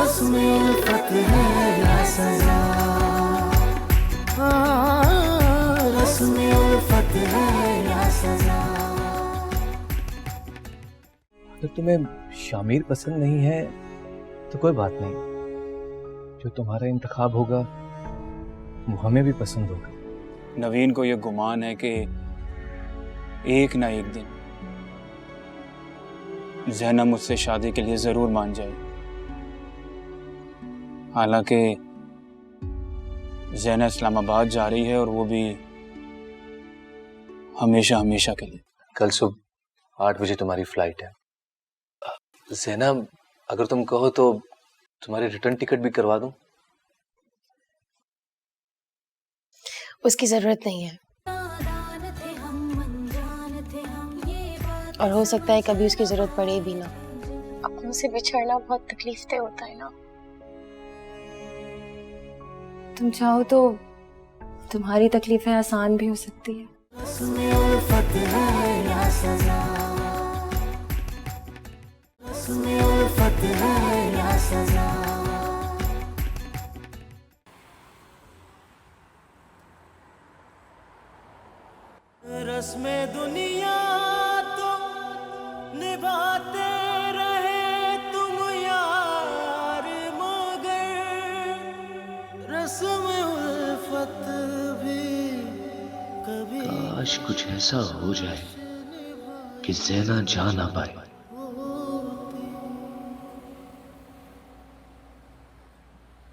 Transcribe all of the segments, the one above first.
रस्म उल्फत है या सजा, रस्म उल्फत है या सजा। अगर तुम्हें शामिर पसंद नहीं है तो कोई बात नहीं, जो तुम्हारा इंतखाब होगा वो हमें भी पसंद होगा। नवीन को ये गुमान है कि एक ना एक दिन ज़ैनब मुझसे शादी के लिए जरूर मान जाएगी। हालांकि ज़ैनब इस्लामाबाद जा रही है और वो भी हमेशा हमेशा के लिए। कल सुबह 8 बजे तुम्हारी फ्लाइट है। ज़ैनब, अगर तुम कहो तो तुम्हारी रिटर्न टिकट भी करवा दूं। उसकी जरूरत नहीं है, और हो सकता है कभी उसकी जरूरत पड़े भी ना। अपनों से बिछड़ना बहुत तकलीफ दे होता है ना। तुम चाहो तो तुम्हारी तकलीफें आसान भी हो सकती है। रस्म उल्फत है या सजा, रस्म उल्फत है या सजा। रस्म दुनिया तो निभाते रहे तुम यार, मगर रस्म उल्फत भी कभी। काश कुछ ऐसा हो जाए कि ज़ैना जा ना पाए।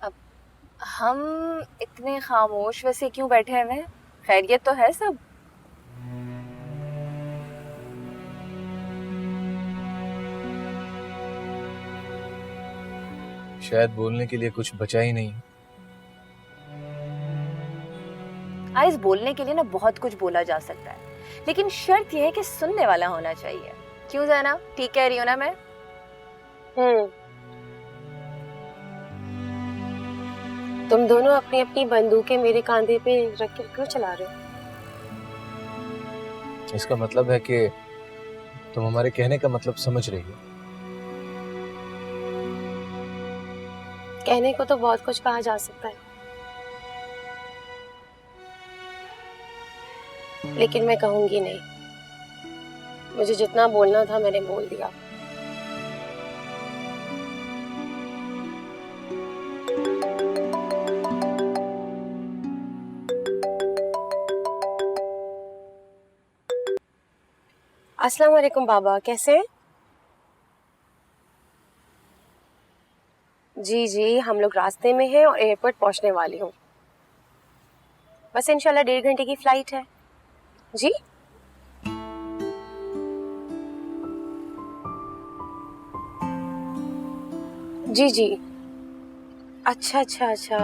अब हम इतने खामोश वैसे क्यों बैठे हैं? खैरियत तो है सब? शायद बोलने के लिए कुछ बचा ही नहीं। इस बोलने के लिए ना बहुत कुछ बोला जा सकता है, लेकिन शर्त यह है कि सुनने वाला होना चाहिए। क्यों ज़ैना, ठीक कह रही हूँ ना मैं? तुम दोनों अपनी अपनी बंदूकें मेरे कांधे पे रख के क्यों चला रहे हो? इसका मतलब है कि तुम हमारे कहने का मतलब समझ रही हो। कहने को तो बहुत कुछ कहा जा सकता है, लेकिन मैं कहूंगी नहीं। मुझे जितना बोलना था मैंने बोल दिया। अस्सलाम वालेकुम बाबा, कैसे हैं? जी जी, हम लोग रास्ते में हैं और एयरपोर्ट पहुंचने वाली हूँ। बस इंशाल्लाह 1.5 घंटे की फ्लाइट है। जी जी जी, अच्छा अच्छा अच्छा,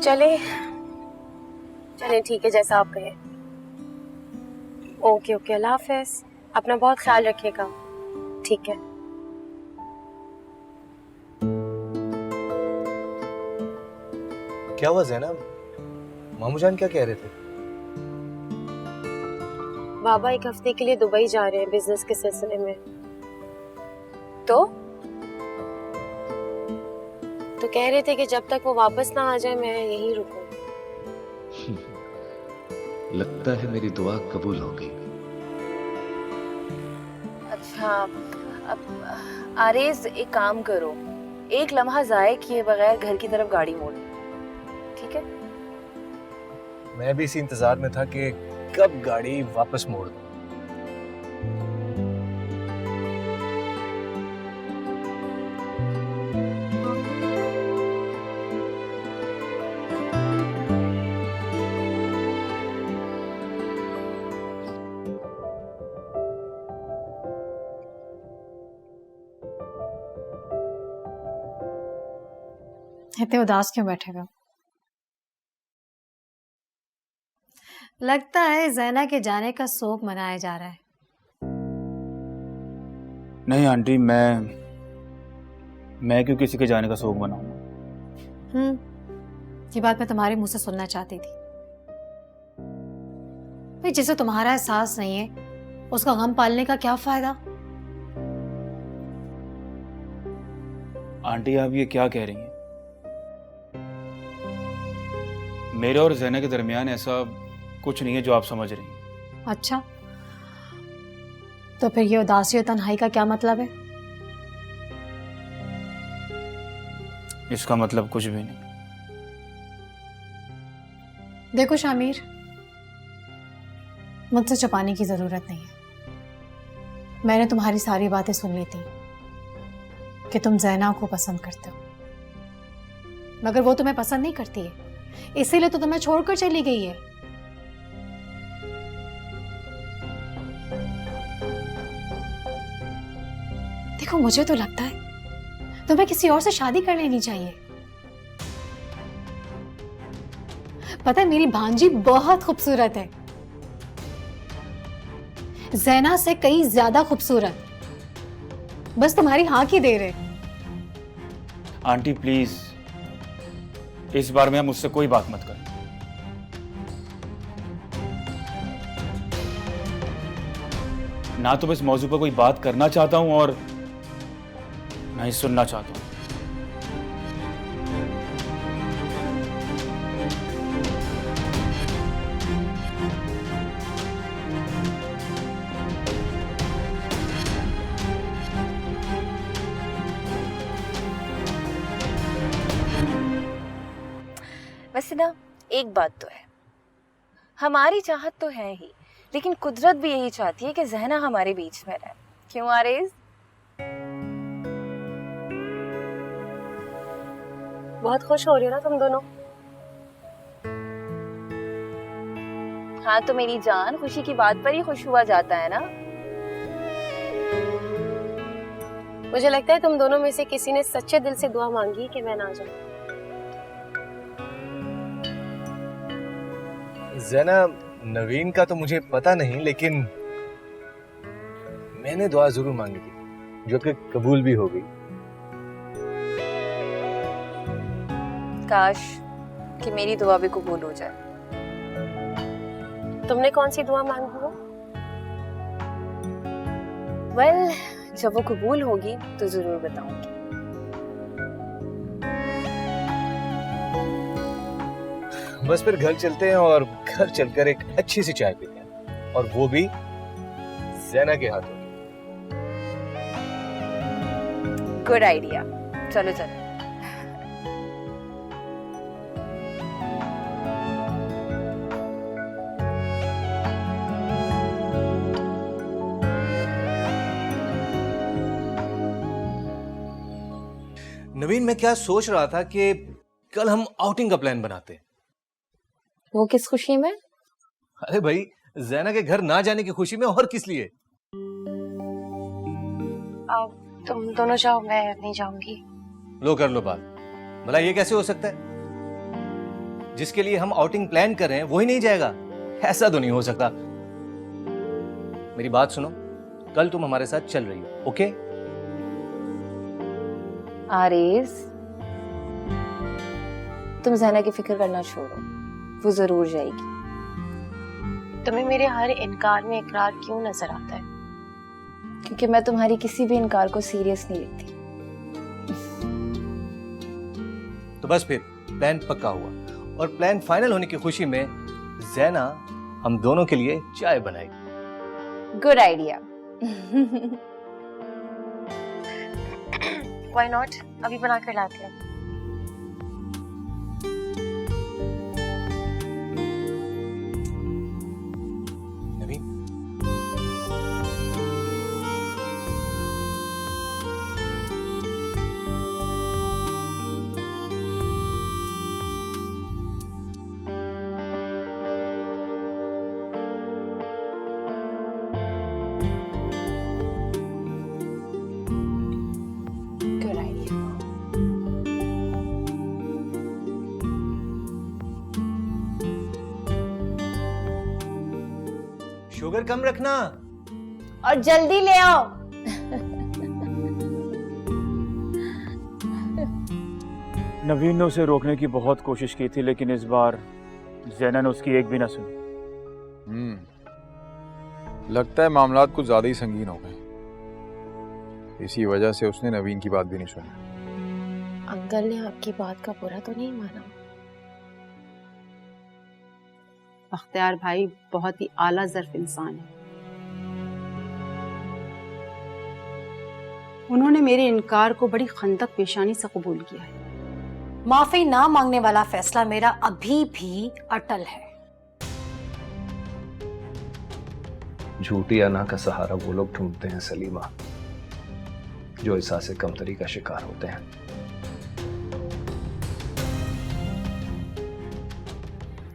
चले चले ठीक है, जैसा आप कहें। ओके ओके, अल्लाह हाफिज। अपना बहुत ख्याल रखिएगा। ठीक है। क्या हुआ ज़ैनब, मामू जान क्या कह रहे थे? बाबा 1 हफ्ते के लिए दुबई जा रहे हैं बिजनेस के सिलसिले में। तो कह रहे थे कि जब तक वो वापस ना आ जाए मैं यहीं रुकूं। लगता है मेरी दुआ कबूल हो गई। अच्छा, अब आरेज एक काम करो, एक लम्हा जाए किए बगैर घर की तरफ गाड़ी मोड़, ठीक है? मैं भी इसी इंतजार में था कि कब गाड़ी वापस मोड़ दूं। इतने उदास क्यों बैठे हो? लगता है ज़ैना के जाने का शोक मनाया जा रहा है। नहीं आंटी, मैं क्यों किसी के जाने का शोक मनाऊंगा? ये बात मैं तुम्हारे मुंह से सुनना चाहती थी। भाई, जिसे तुम्हारा एहसास नहीं है उसका गम पालने का क्या फायदा? आंटी आप ये क्या कह रही हैं? मेरे और ज़ैना के दरमियान ऐसा कुछ नहीं है जो आप समझ रही हैं। अच्छा, तो फिर ये उदासी और तन्हाई का क्या मतलब है? इसका मतलब कुछ भी नहीं। देखो शामिर, मुझसे छुपाने की जरूरत नहीं है। मैंने तुम्हारी सारी बातें सुन ली थी कि तुम ज़ैना को पसंद करते हो, मगर वो तुम्हें पसंद नहीं करती है, इसीलिए तो तुम्हें छोड़कर चली गई है। देखो, मुझे तो लगता है तुम्हें किसी और से शादी कर लेनी चाहिए। पता है, मेरी भांजी बहुत खूबसूरत है, ज़ैना से कई ज्यादा खूबसूरत, बस तुम्हारी हाँ की देर है। आंटी प्लीज, इस बार में आप मुझसे कोई बात मत करें। ना तो मैं इस मौजू पर कोई बात करना चाहता हूं और ना ही सुनना चाहता हूं। वैसे ना एक बात तो है, हमारी चाहत तो है ही, लेकिन कुदरत भी यही चाहती है कि ज़हना हमारे बीच में रहे। क्यों आरेज? बहुत खुश हो रही हो ना तुम दोनों? हाँ तो मेरी जान, खुशी की बात पर ही खुश हुआ जाता है ना। मुझे लगता है तुम दोनों में से किसी ने सच्चे दिल से दुआ मांगी कि मैं ना जाऊं। ज़ैना, नवीन का तो मुझे पता नहीं, लेकिन मैंने दुआ जरूर मांगी थी, जो कि कबूल भी हो गई। काश कि मेरी दुआ भी कबूल हो जाए। तुमने कौन सी दुआ मांगी हो? वेल, जब वो कबूल होगी तो जरूर बताऊंगी। बस फिर घर चलते हैं और घर चलकर एक अच्छी सी चाय पीते हैं, और वो भी ज़ैना के हाथों। गुड आइडिया, चलो चलो। नवीन, मैं क्या सोच रहा था कि कल हम आउटिंग का प्लान बनाते हैं। वो किस खुशी में? अरे भाई, ज़ैना के घर ना जाने की खुशी में, और किस लिए? तुम दोनों जाओ, मैं नहीं जाऊंगी। लो कर लो बात। भला ये कैसे हो सकता है? जिसके लिए हम आउटिंग प्लान कर रहे हैं वही नहीं जाएगा? ऐसा तो नहीं हो सकता। मेरी बात सुनो, कल तुम हमारे साथ चल रही हो, ओके? आरेज, तुम ज़ैना की फिक्र करना छोड़ो, वो जरूर जाएगी। तुम्हें मेरे हर इनकार में इकरार क्यों नजर आता है? क्योंकि मैं तुम्हारी किसी भी इनकार को सीरियस नहीं लेती। तो बस फिर प्लान पक्का हुआ, और प्लान फाइनल होने की खुशी में ज़ैना हम दोनों के लिए चाय बनाएगी। Good idea. व्हाई नॉट, अभी बना कर लाती हूँ। नवीन, गुड आइडिया। शुगर कम रखना। और जल्दी ले आओ। नवीन ने उसे रोकने की बहुत कोशिश की थी, लेकिन इस बार ज़ैना ने उसकी एक भी ना सुनी। लगता है मामलात कुछ ज्यादा ही संगीन हो गए। इसी वजह से उसने नवीन की बात भी नहीं सुनी। अंकल ने आपकी बात का बुरा तो नहीं माना? बख्तियार भाई बहुत ही आला ज़र्फ इंसान है। उन्होंने मेरे इनकार को बड़ी खंदक पेशानी से कबूल किया है। माफी ना मांगने वाला फैसला मेरा अभी भी अटल है। झूठी अना का सहारा वो लोग ढूंढते हैं सलीमा जो एहसास कमतरी का शिकार होते हैं।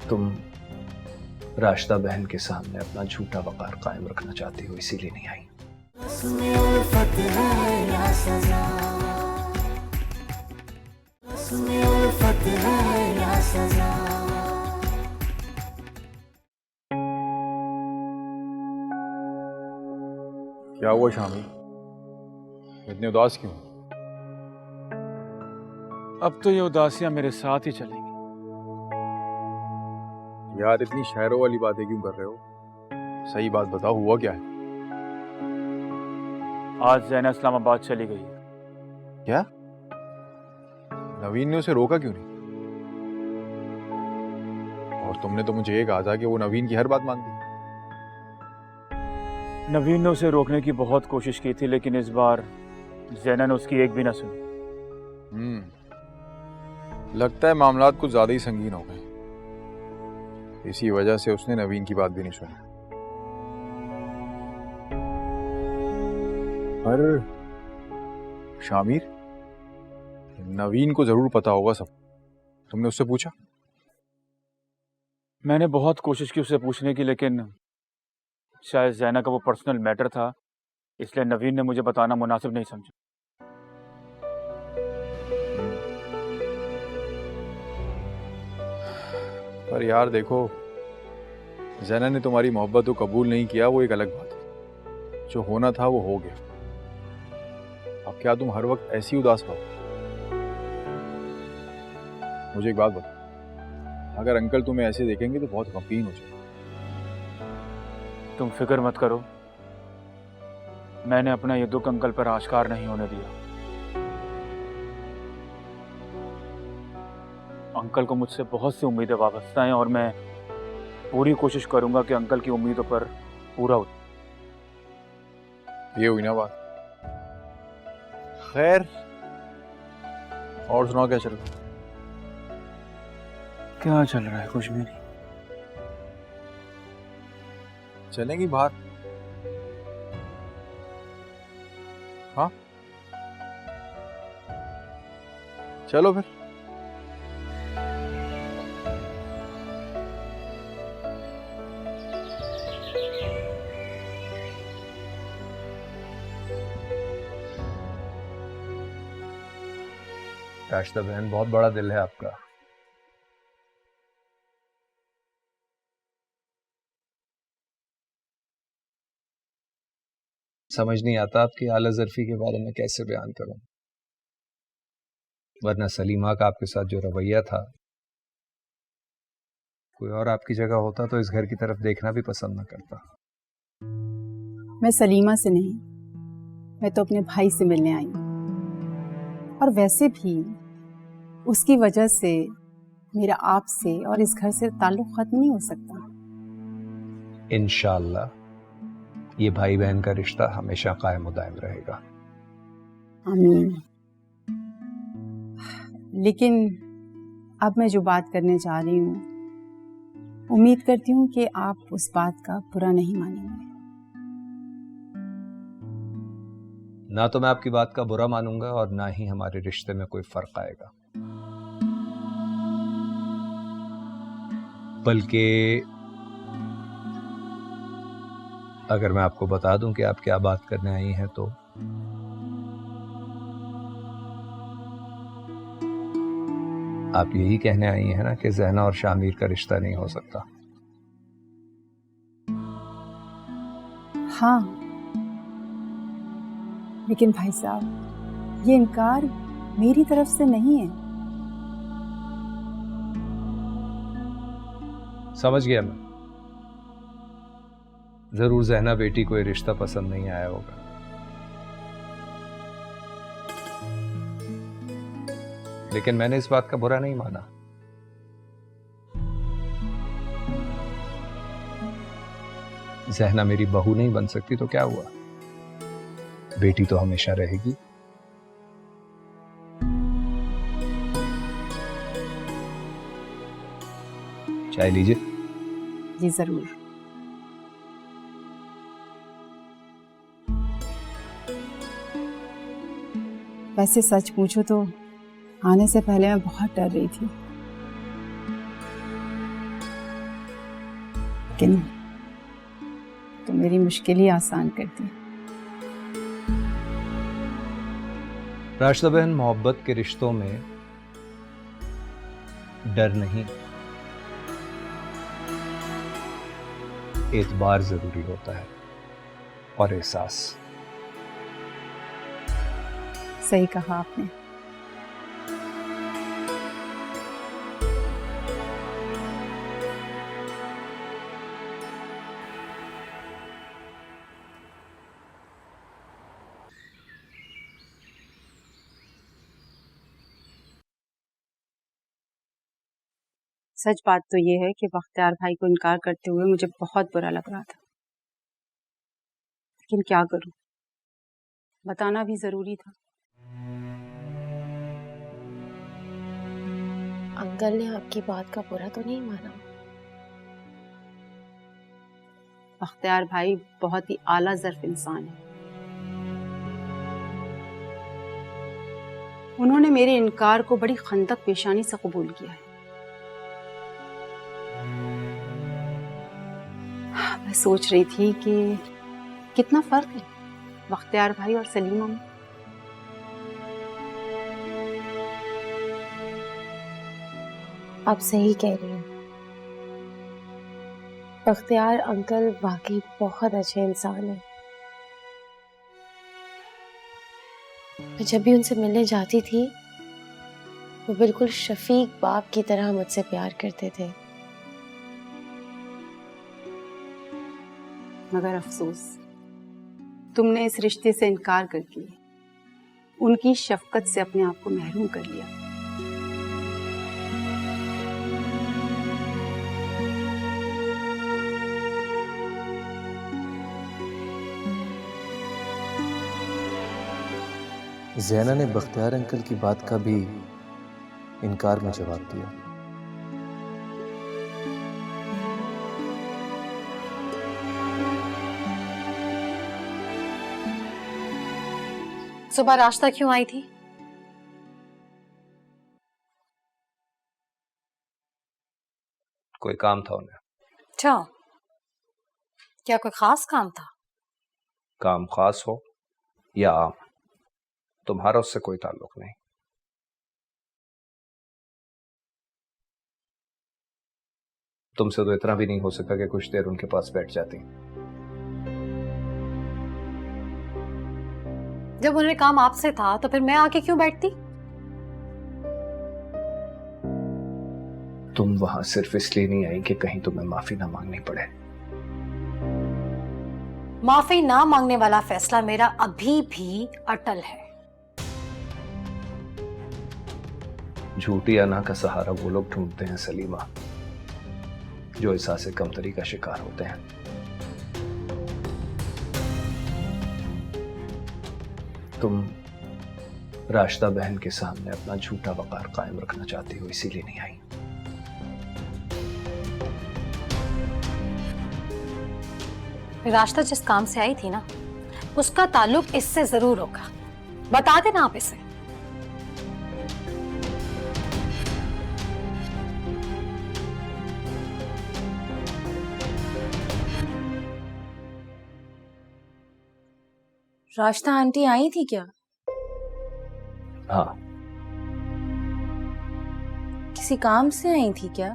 तुम राशिदा बहन के सामने अपना झूठा वकार कायम रखना चाहती हो, इसीलिए नहीं आई। उसमें उल्फत है या सजा, उसमें उल्फत है या सजा। क्या हुआ शामिल, इतने उदास क्यों? अब तो ये उदासियां मेरे साथ ही चलेंगी। यार इतनी शहरों वाली बातें क्यों कर रहे हो? सही बात बताओ, हुआ क्या है? आज जैना इस्लामाबाद चली गई है। क्या? नवीन ने उसे रोका क्यों नहीं? और तुमने तो मुझे ये कहा था कि वो नवीन की हर बात मानती है। नवीन ने उसे रोकने की बहुत कोशिश की थी, लेकिन इस बार जैना ने उसकी एक भी ना सुनी। लगता है मामलात कुछ ज्यादा ही संगीन हो गए, इसी वजह से उसने नवीन की बात भी नहीं सुनी। पर शामिर, नवीन को जरूर पता होगा सब। तुमने उससे पूछा? मैंने बहुत कोशिश की उससे पूछने की, लेकिन शायद जैना का वो पर्सनल मैटर था, इसलिए नवीन ने मुझे बताना मुनासिब नहीं समझा। पर यार देखो, जैना ने तुम्हारी मोहब्बत को कबूल नहीं किया, वो एक अलग बात है। जो होना था वो हो गया। अब क्या तुम हर वक्त ऐसी उदास रहो? मुझे एक बात बताओ, अगर अंकल तुम्हें ऐसे देखेंगे तो बहुत गमगीन हो जाएंगे। तुम फिक्र मत करो, मैंने अपना ये दुख अंकल पर आश्कार नहीं होने दिया। अंकल को मुझसे बहुत सी उम्मीदें वाबस्ता हैं और मैं पूरी कोशिश करूंगा कि अंकल की उम्मीदों पर पूरा उतरूं। ये हुई ना बात। खैर, और सुनाओ क्या चल रहा है? क्या चल रहा है? कुछ भी नहीं। चलेंगी बाहर? हाँ चलो फिर। राशिदा बहन, बहुत बड़ा दिल है आपका। समझ नहीं आता आपकी आला ज़र्फी के बारे में कैसे बयान करूं, वरना सलीमा का आपके साथ जो रवैया था, कोई और आपकी जगह होता तो इस घर की तरफ देखना भी पसंद न करता। मैं सलीमा से नहीं, मैं तो अपने भाई से मिलने आई हूँ। और वैसे भी उसकी वजह से मेरा आपसे और इस घर से ताल्लुक खत्म नहीं हो सकता। इंशाअल्लाह ये भाई बहन का रिश्ता हमेशा कायम दायम रहेगा। आमीन। लेकिन अब मैं जो बात करने जा रही हूँ, उम्मीद करती हूँ कि आप उस बात का बुरा नहीं मानेंगे। ना तो मैं आपकी बात का बुरा मानूंगा और ना ही हमारे रिश्ते में कोई फर्क आएगा, बल्कि अगर मैं आपको बता दूं कि आप क्या बात करने आई हैं तो आप यही कहने आई हैं ना कि ज़हना और शामिर का रिश्ता नहीं हो सकता। हाँ, लेकिन भाई साहब, ये इनकार मेरी तरफ से नहीं है। समझ गया मैं। जरूर ज़हना बेटी को ये रिश्ता पसंद नहीं आया होगा। लेकिन मैंने इस बात का बुरा नहीं माना। जहना मेरी बहू नहीं बन सकती तो क्या हुआ, बेटी तो हमेशा रहेगी। चाय लीजिए। जी जरूर। वैसे सच पूछो तो आने से पहले मैं बहुत डर रही थी, लेकिन तो मेरी मुश्किल ही आसान कर दी। राशिदा बहन, मोहब्बत के रिश्तों में डर नहीं, एतबार जरूरी होता है और एहसास। सही कहा आपने। सच बात तो ये है कि बख्तियार भाई को इनकार करते हुए मुझे बहुत बुरा लग रहा था, लेकिन क्या करूं, बताना भी जरूरी था। अंकल ने आपकी बात का बुरा तो नहीं माना? बख्तियार भाई बहुत ही आला ज़र्फ इंसान है। उन्होंने मेरे इनकार को बड़ी खंदक पेशानी से कबूल किया है। मैं सोच रही थी कि कितना फर्क है बख्तियार भाई और सलीमा में। आप सही कह रही हैं। बख्तियार अंकल वाकई बहुत अच्छे इंसान हैं। मैं जब भी उनसे मिलने जाती थी वो बिल्कुल शफीक बाप की तरह मुझसे प्यार करते थे। मगर अफसोस, तुमने इस रिश्ते से इनकार करके उनकी शफकत से अपने आप को महरूम कर लिया। ज़ैना ने बख्तियार अंकल की बात का भी इनकार में जवाब दिया। सुबह रास्ता क्यों आई थी? कोई काम था उन्हें। अच्छा, क्या कोई खास काम था? काम खास हो या आम, तुम्हारा उससे कोई ताल्लुक नहीं। तुमसे तो इतना भी नहीं हो सका कि कुछ देर उनके पास बैठ जाती। जब उन्हें काम आपसे था तो फिर मैं आके क्यों बैठती? तुम वहां सिर्फ इसलिए नहीं आई कि कहीं तुम्हें माफी ना मांगनी पड़े। माफी ना मांगने वाला फैसला मेरा अभी भी अटल है। झूठी अना का सहारा वो लोग ढूंढते हैं सलीमा, जो एहसास कमतरी का शिकार होते हैं। तुम राशिदा बहन के सामने अपना झूठा वकार कायम रखना चाहती हो, इसीलिए नहीं आई। राशिदा जिस काम से आई थी ना, उसका ताल्लुक इससे जरूर होगा। बता देना आप इसे। राशिदा आंटी आई थी क्या? हाँ। किसी काम से आई थी क्या?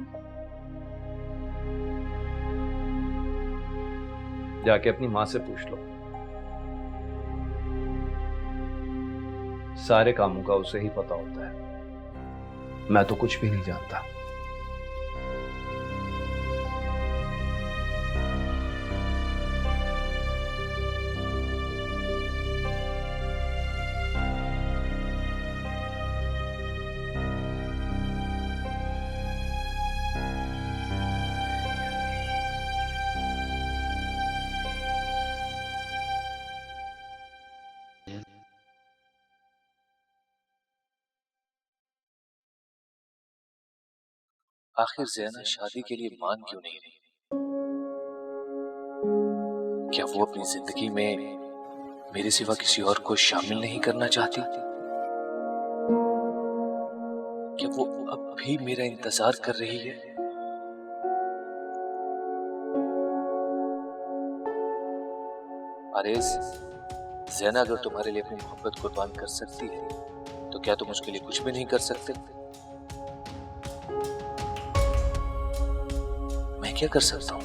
जाके अपनी मां से पूछ लो। सारे कामों का उसे ही पता होता है, मैं तो कुछ भी नहीं जानता। आखिर ज़ैना शादी के लिए मान क्यों नहीं रही? क्या वो अपनी जिंदगी में मेरे सिवा किसी और को शामिल नहीं करना चाहती? क्या वो अब भी मेरा इंतजार कर रही है? आरेज, ज़ैना अगर तुम्हारे लिए अपनी मोहब्बत कुर्बान कर सकती है तो क्या तुम उसके लिए कुछ भी नहीं कर सकते? मैं क्या कर सकता हूं?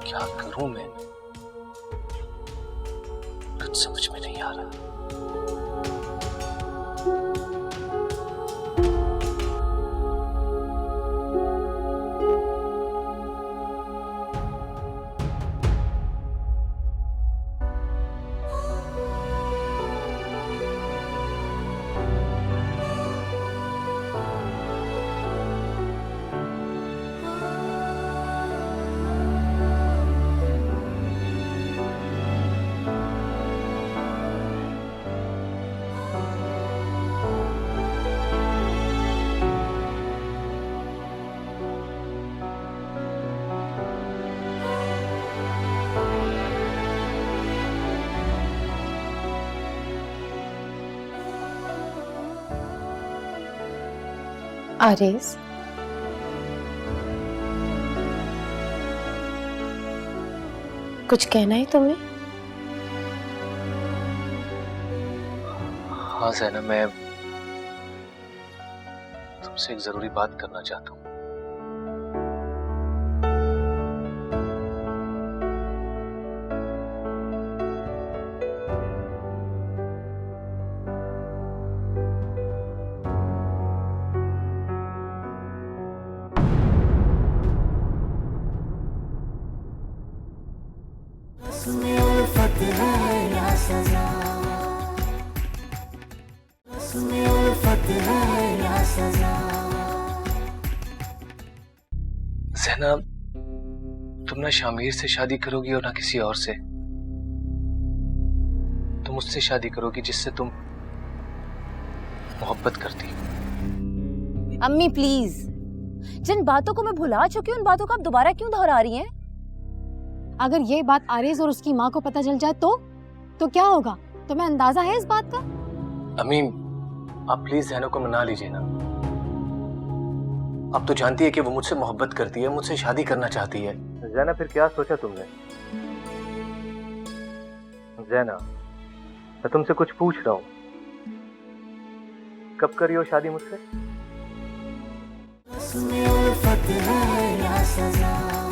क्या करूं मैं? कुछ समझ में नहीं आ रहा। आरेज, कुछ कहना है तुम्हें? हाँ ज़ैना, मैं तुमसे एक जरूरी बात करना चाहता हूँ। उसमें उल्फत है या सजा, उसमें उल्फत है या सजा। ज़ैना, तुम ना शामिर से शादी करोगी और ना किसी और से। तुम उससे शादी करोगी जिससे तुम मोहब्बत करती हो। अम्मी प्लीज, जिन बातों को मैं भुला चुकी हूँ उन बातों को आप दोबारा क्यों दोहरा रही हैं? अगर ये बात आरेज और उसकी माँ को पता चल जाए तो क्या होगा? तुम्हें अंदाजा है इस बात का? अम्मी, आप प्लीज ज़ैना को मना लीजिए ना। आप तो जानती है कि वो मुझसे मोहब्बत करती है, मुझसे शादी करना चाहती है। ज़ैना, फिर क्या सोचा तुमने? ज़ैना, मैं तुमसे कुछ पूछ रहा हूँ, कब करी हो शादी मुझसे? उसमें उल्फत है या सजा।